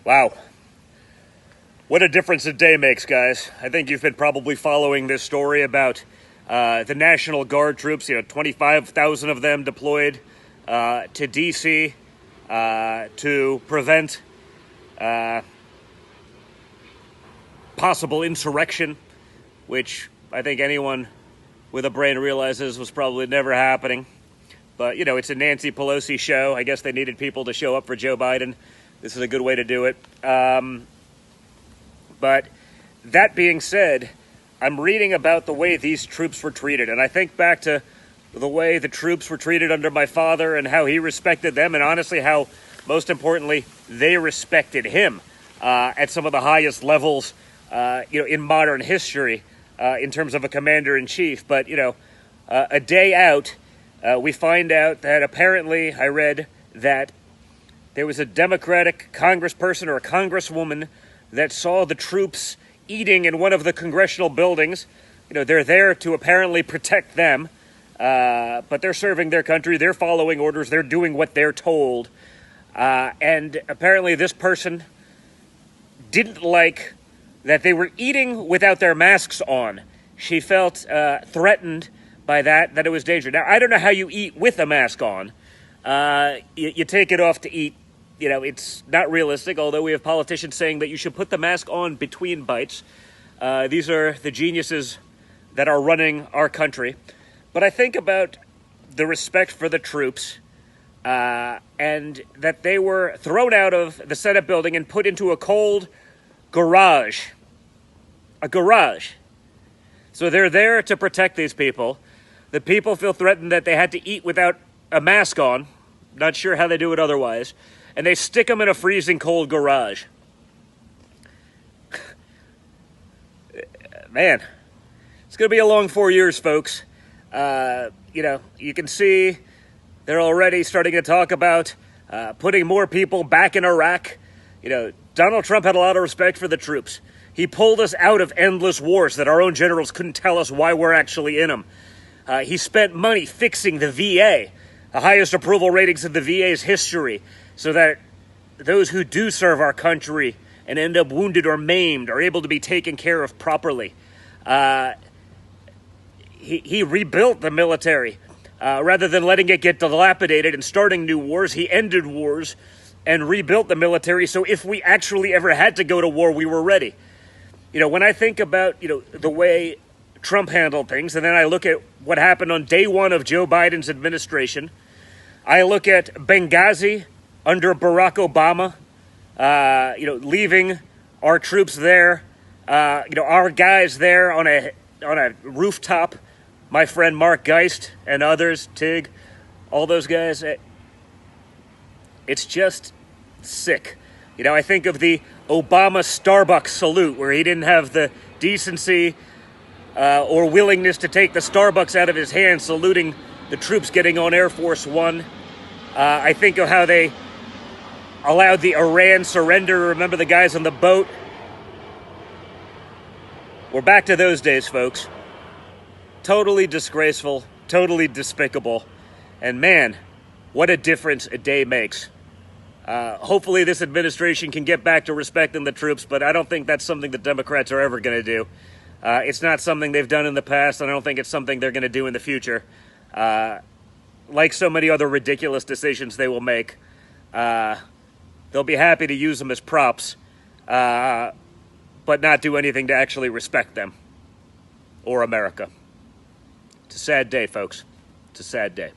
Wow. What a difference a day makes, guys. I think you've been probably following this story about the National Guard troops, 25,000 of them deployed to D.C. To prevent possible insurrection, which I think anyone with a brain realizes was probably never happening. But, it's a Nancy Pelosi show. I guess they needed people to show up for Joe Biden. This is a good way to do it. But that being said, I'm reading about the way these troops were treated. And I think back to the way the troops were treated under my father and how he respected them. And honestly, how, most importantly, they respected him at some of the highest levels, in modern history in terms of a commander-in-chief. But, a day out, we find out that apparently I read that there was a Democratic congressperson or a congresswoman that saw the troops eating in one of the congressional buildings. They're there to apparently protect them, but they're serving their country. They're following orders. They're doing what they're told. And apparently this person didn't like that they were eating without their masks on. She felt threatened by that it was dangerous. Now, I don't know how you eat with a mask on. You take it off to eat. It's not realistic, although we have politicians saying that you should put the mask on between bites. These are the geniuses that are running our country. But I think about the respect for the troops and that they were thrown out of the Senate building and put into a cold garage. A garage. So they're there to protect these people. The people feel threatened that they had to eat without a mask on. Not sure how they do it otherwise. And they stick them in a freezing cold garage. Man, it's going to be a long 4 years, folks. You can see they're already starting to talk about putting more people back in Iraq. Donald Trump had a lot of respect for the troops. He pulled us out of endless wars that our own generals couldn't tell us why we're actually in them. He spent money fixing the VA, the highest approval ratings in the VA's history, so that those who do serve our country and end up wounded or maimed are able to be taken care of properly. He rebuilt the military. Rather than letting it get dilapidated and starting new wars, he ended wars and rebuilt the military, so if we actually ever had to go to war, we were ready. When I think about, the way Trump handled things, and then I look at what happened on day one of Joe Biden's administration, I look at Benghazi under Barack Obama, leaving our troops there, our guys there on a rooftop, my friend Mark Geist and others, Tig, all those guys. It's just sick. I think of the Obama Starbucks salute where he didn't have the decency or willingness to take the Starbucks out of his hand, saluting the troops getting on Air Force One. I think of how they allowed the Iran surrender. Remember the guys on the boat? We're back to those days, folks. Totally disgraceful, totally despicable. And man, what a difference a day makes. Hopefully this administration can get back to respecting the troops, but I don't think that's something the Democrats are ever going to do. It's not something they've done in the past, and I don't think it's something they're going to do in the future. Like so many other ridiculous decisions they will make, they'll be happy to use them as props, but not do anything to actually respect them or America. It's a sad day, folks. It's a sad day.